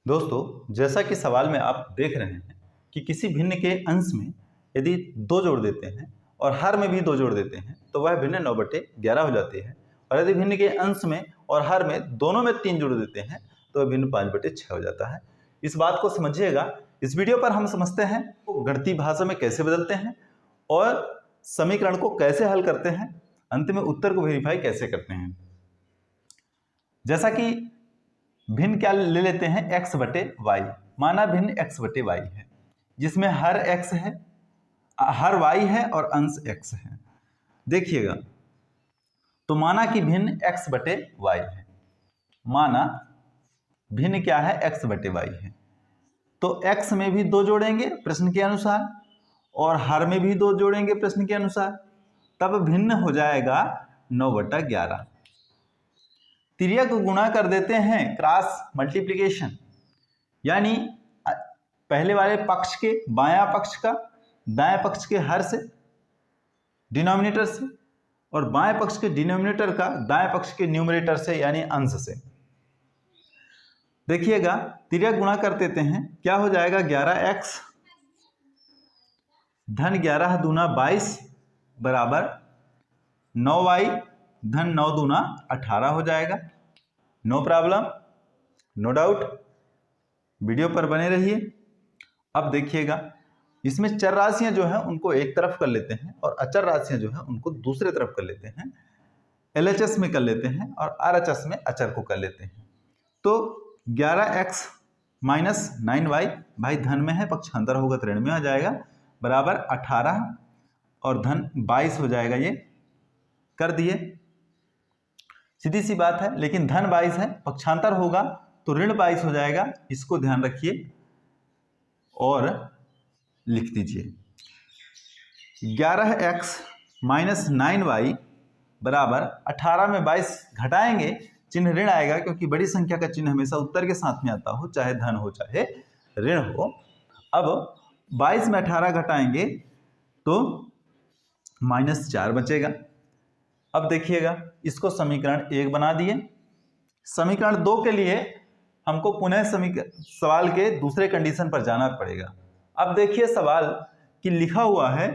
दोस्तों, जैसा कि सवाल में आप देख रहे हैं कि किसी भिन्न के अंश में यदि 2 जोड़ देते हैं और हर में भी 2 जोड़ देते हैं तो वह भिन्न 9/11 हो जाती है। और यदि भिन्न के अंश में और हर में दोनों में 3 जोड़ देते हैं तो वह भिन्न 5/6 हो जाता है। इस बात को समझिएगा। इस वीडियो पर हम समझते हैं वो गणितीय भाषा में कैसे बदलते हैं और समीकरण को कैसे हल करते हैं, अंत में उत्तर को वेरीफाई कैसे करते हैं। जैसा कि भिन्न क्या ले लेते हैं, x/y। माना भिन्न x/y है जिसमें हर x है, हर y है और अंश x है। देखिएगा, तो माना कि भिन्न x/y है। माना भिन्न क्या है, x/y है। तो x में भी 2 जोड़ेंगे प्रश्न के अनुसार और हर में भी 2 जोड़ेंगे प्रश्न के अनुसार, तब भिन्न हो जाएगा 9/11। तिर्यक को गुणा कर देते हैं क्रॉस मल्टीप्लिकेशन, यानी पहले वाले पक्ष के बायां पक्ष का दाएं पक्ष के हर से डिनोमिनेटर से और बाएं पक्ष के डिनोमिनेटर का दाएं पक्ष के न्यूमरेटर से यानी अंश से। देखिएगा, तिर्यक गुणा कर देते हैं, क्या हो जाएगा, 11x धन 11 दूना 22 बराबर 9y धन 9 दूना 18 हो जाएगा। No problem, no doubt, video पर बने रहिए। अब देखिएगा, इसमें चर राशियां जो हैं उनको एक तरफ कर लेते हैं और अचर राशियां जो हैं उनको दूसरे तरफ कर लेते हैं। LHS में कर लेते हैं और RHS में अचर को कर लेते हैं। तो 11x माइनस 9y, भाई धन में है, पक्षांतर होगा तो ऋण में आ जाएगा, बराबर 18 और धन 22 हो जाएगा। ये कर दिए, सीधी सी बात है। लेकिन धन 22 है, पक्षांतर होगा तो ऋण 22 हो जाएगा। इसको ध्यान रखिए और लिख दीजिए। 11x माइनस 9y बराबर 18 में 22 घटाएंगे, चिन्ह ऋण आएगा, क्योंकि बड़ी संख्या का चिन्ह हमेशा उत्तर के साथ में आता हो, चाहे धन हो चाहे ऋण हो। अब 22 में 18 घटाएंगे तो -4 बचेगा। अब देखिएगा, इसको समीकरण 1 बना दिए। समीकरण 2 के लिए हमको पुनः सवाल के दूसरे कंडीशन पर जाना पड़ेगा। अब देखिए, सवाल कि लिखा हुआ है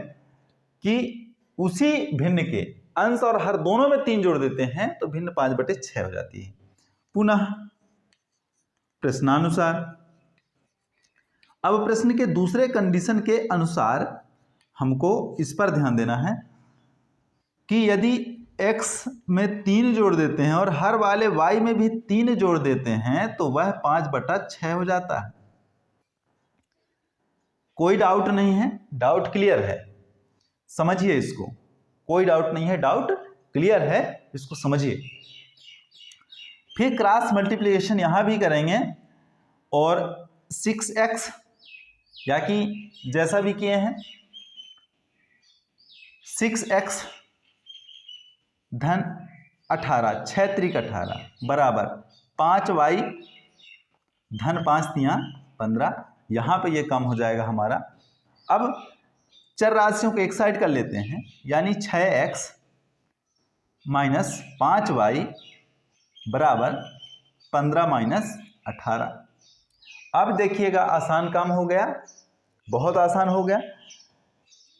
कि उसी भिन्न के अंश और हर दोनों में 3 जोड़ देते हैं तो भिन्न 5/6 हो जाती है। पुनः प्रश्नानुसार, अब प्रश्न के दूसरे कंडीशन के अनुसार हमको इस पर ध्यान देना है कि यदि x में 3 जोड़ देते हैं और हर वाले y में भी 3 जोड़ देते हैं तो वह 5/6 हो जाता है। कोई डाउट नहीं है, डाउट क्लियर है, समझिए इसको। कोई डाउट नहीं है, डाउट क्लियर है, इसको समझिए। फिर क्रॉस मल्टीप्लिकेशन यहां भी करेंगे और 6x, या कि जैसा भी किए हैं, 6x धन 18 6 त्रिक 18 बराबर 5y धन 5 तियां 15। यहाँ पे ये कम हो जाएगा हमारा। अब चर राशियों को एक साइड कर लेते हैं, यानी 6x माइनस 5y बराबर 15 माइनस 18। अब देखिएगा, आसान काम हो गया, बहुत आसान हो गया।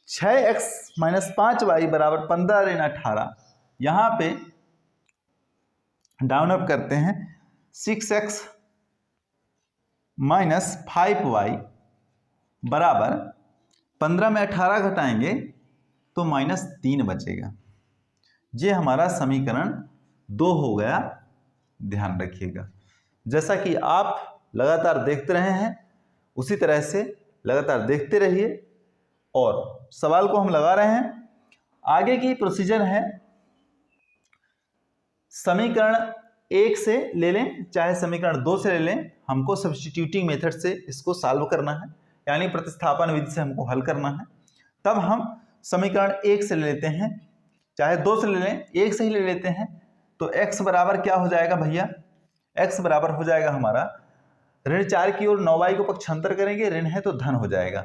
6x माइनस 5y बराबर 15 ऋण 18। यहाँ पे डाउन अप करते हैं, 6x माइनस 5y बराबर 15 में 18 घटाएंगे तो -3 बचेगा। ये हमारा समीकरण 2 हो गया। ध्यान रखिएगा, जैसा कि आप लगातार देखते रहे हैं उसी तरह से लगातार देखते रहिए और सवाल को हम लगा रहे हैं। आगे की प्रोसीजर है, समीकरण 1 से ले लें चाहे समीकरण 2 से ले लें, हमको सब्स्टिट्यूटिंग मेथड से इसको सॉल्व करना है, यानी प्रतिस्थापन विधि से हमको हल करना है। तब हम समीकरण 1 से ले लेते हैं, चाहे 2 से ले लें, 1 से ही ले लेते हैं। तो x बराबर क्या हो जाएगा भैया, x बराबर हो जाएगा हमारा ऋण 4 की ओर 9y को पक्षांतर करेंगे, ऋण है तो धन हो जाएगा,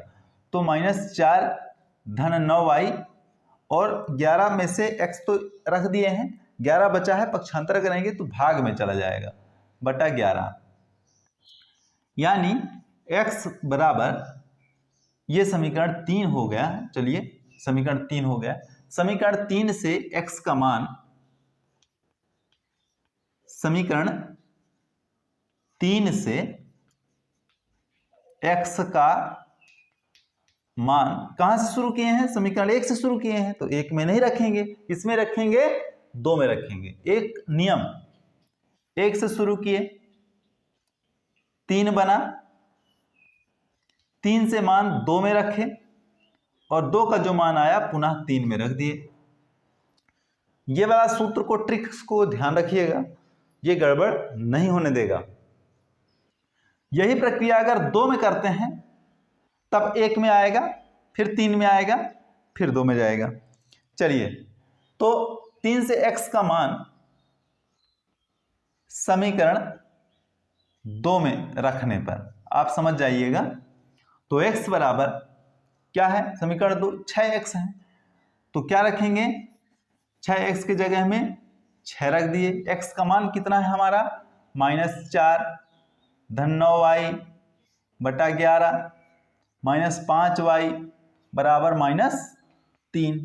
तो -4 धन 9y और 11 में से x तो रख दिए हैं, 11 बचा है, पक्षांतर करेंगे तो भाग में चला जाएगा, बटा 11। यानी x बराबर, ये समीकरण 3 हो गया। चलिए समीकरण 3 हो गया। समीकरण 3 से x का मान, समीकरण 3 से x का मान कहां से शुरू किए हैं? समीकरण 1 से शुरू किए हैं, तो 1 में नहीं रखेंगे, किसमें रखेंगे? 2 में रखेंगे। एक नियम, 1 से शुरू किए, 3 बना, 3 से मान 2 में रखे और 2 का जो मान आया पुनः 3 में रख दिए। ये वाला सूत्र को, ट्रिक्स को ध्यान रखिएगा, ये गड़बड़ नहीं होने देगा। यही प्रक्रिया अगर 2 में करते हैं तब 1 में आएगा, फिर 3 में आएगा, फिर 2 में जाएगा। चलिए, तो 3 से x का मान समीकरण 2 में रखने पर आप समझ जाइएगा। तो x बराबर क्या है? समीकरण 2 6x है, तो क्या रखेंगे? 6x की जगह में 6 रख दिए। x का मान कितना है हमारा? -4 धन 9y बटा 11 -5y बराबर -3।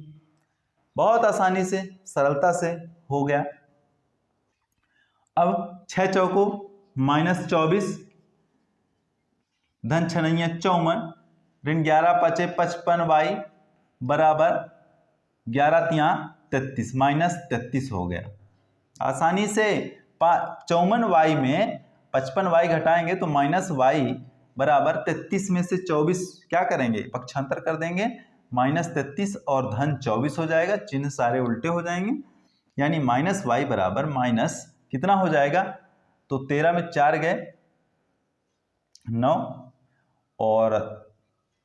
बहुत आसानी से, सरलता से हो गया। अब 6 चौको -24 धन 6 54 ऋण 11 5 55y बराबर 11 तिया 33 -33 हो गया। आसानी से 54y में 55y घटाएंगे तो -y बराबर 33 में से 24 क्या करेंगे? पक्षांतर कर देंगे, -33 और धन 24 हो जाएगा, चिन्ह सारे उल्टे हो जाएंगे, यानी -y बराबर माइनस कितना हो जाएगा? तो 13 में 4 गए 9 और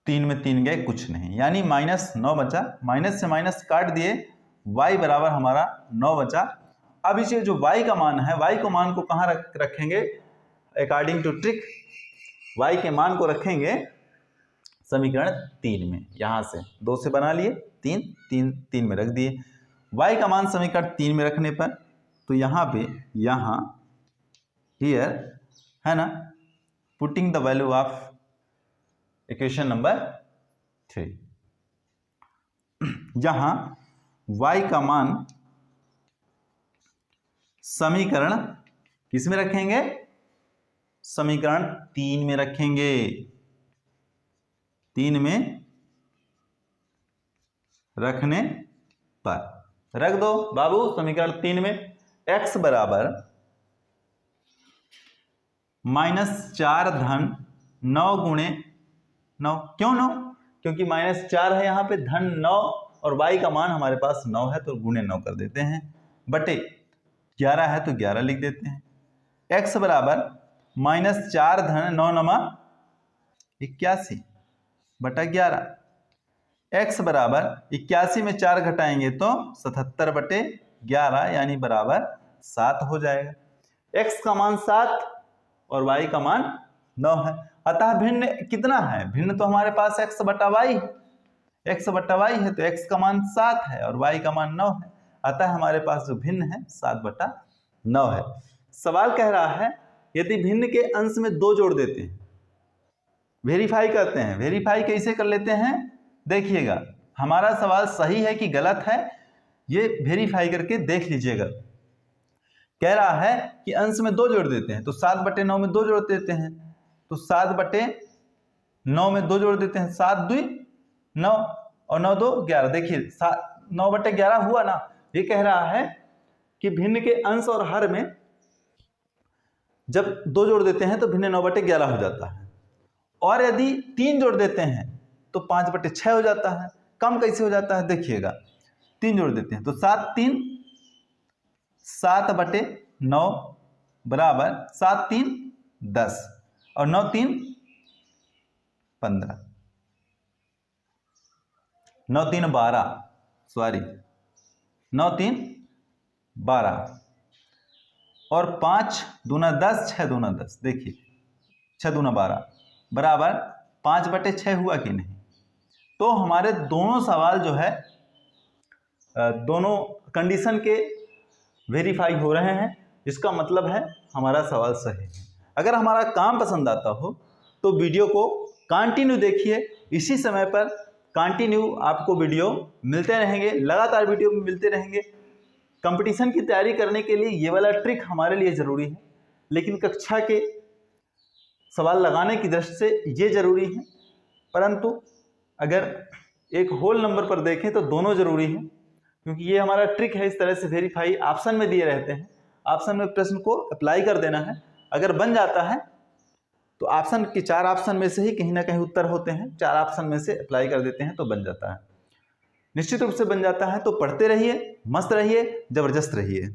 3 में 3 गए कुछ नहीं, यानी -9 बचा। माइनस से माइनस काट दिए, y बराबर हमारा 9 बचा। अब इसे जो y का मान है, y को मान को कहाँ रखेंगे? अकॉर्डिंग टू ट्रिक y के मान को रखेंगे समीकरण 3 में। यहां से 2 से बना लिए, 3 में रख दिए। y का मान समीकरण 3 में रखने पर तो यहाँ पे, यहाँ हियर है ना, putting the value of equation number 3, यहां y का मान समीकरण किस में रखेंगे? समीकरण 3 में रखेंगे। 3 में रखने पर रख दो बाबू समीकरण 3 में x बराबर -4 धन 9 गुणे 9। क्यों 9? क्योंकि -4 है यहाँ पे, धन 9 और y का मान हमारे पास 9 है तो गुणे 9 कर देते हैं, बटे 11 है तो 11 लिख देते हैं। x बराबर -4 धन 9 नमा 81 बटा 11। x बराबर 81 में 4 घटाएंगे तो 77 बटे 11 यानी बराबर 7 हो जाएगा। x का मान 7 और y का मान 9 है। अतः भिन्न कितना है? भिन्न तो हमारे पास x बटा y है, तो x का मान 7 है और y का मान 9 है। अतः हमारे पास जो भिन्न है 7 बटा 9 है। सवाल कह रहा है यदि भिन्न के अंश में 2 जोड़ देते हैं, वेरीफाई करते हैं। वेरीफाई कैसे कर लेते हैं देखिएगा, हमारा सवाल सही है कि गलत है ये वेरीफाई करके देख लीजिएगा। कह रहा है कि अंश में 2 जोड़ देते हैं, तो 7 बटे 9 में 2 जोड़ देते हैं, तो 7 बटे 9 में 2 जोड़ देते हैं, 7 2 9 और 9 2 11। देखिए 9 बटे 11 हुआ ना। ये कह रहा है कि भिन्न के अंश और हर में जब 2 जोड़ देते हैं तो भिन्न 9 बटे 11 हो जाता है, और यदि 3 जोड़ देते हैं तो 5 बटे 6 हो जाता है। कम कैसे हो जाता है देखिएगा, 3 जोड़ देते हैं तो 7 3 7 बटे 9 बराबर 7 3 10 और 9 3 15, 9 3 12, सॉरी 9 3 12 और 5 दूना 10 6 दूना 10। देखिए 6 दूना 12 बराबर 5 बटे 6 हुआ कि नहीं। तो हमारे दोनों सवाल जो है दोनों कंडीशन के वेरीफाई हो रहे हैं, इसका मतलब है हमारा सवाल सही है। अगर हमारा काम पसंद आता हो तो वीडियो को कंटिन्यू देखिए, इसी समय पर कंटिन्यू आपको वीडियो मिलते रहेंगे, लगातार वीडियो मिलते रहेंगे। कंपटीशन की तैयारी करने के लिए ये वाला ट्रिक हमारे लिए ज़रूरी है, लेकिन कक्षा के सवाल लगाने की दृष्टि से ये ज़रूरी है। परंतु अगर एक होल नंबर पर देखें तो दोनों ज़रूरी हैं, क्योंकि ये हमारा ट्रिक है। इस तरह से वेरीफाई ऑप्शन में दिए रहते हैं, ऑप्शन में प्रश्न को अप्लाई कर देना है। अगर बन जाता है तो ऑप्शन के 4 ऑप्शन में से ही कहीं ना कहीं उत्तर होते हैं, 4 ऑप्शन में से अप्लाई कर देते हैं तो बन जाता है, निश्चित रूप से बन जाता है। तो पढ़ते रहिए, मस्त रहिए, जबरदस्त रहिए।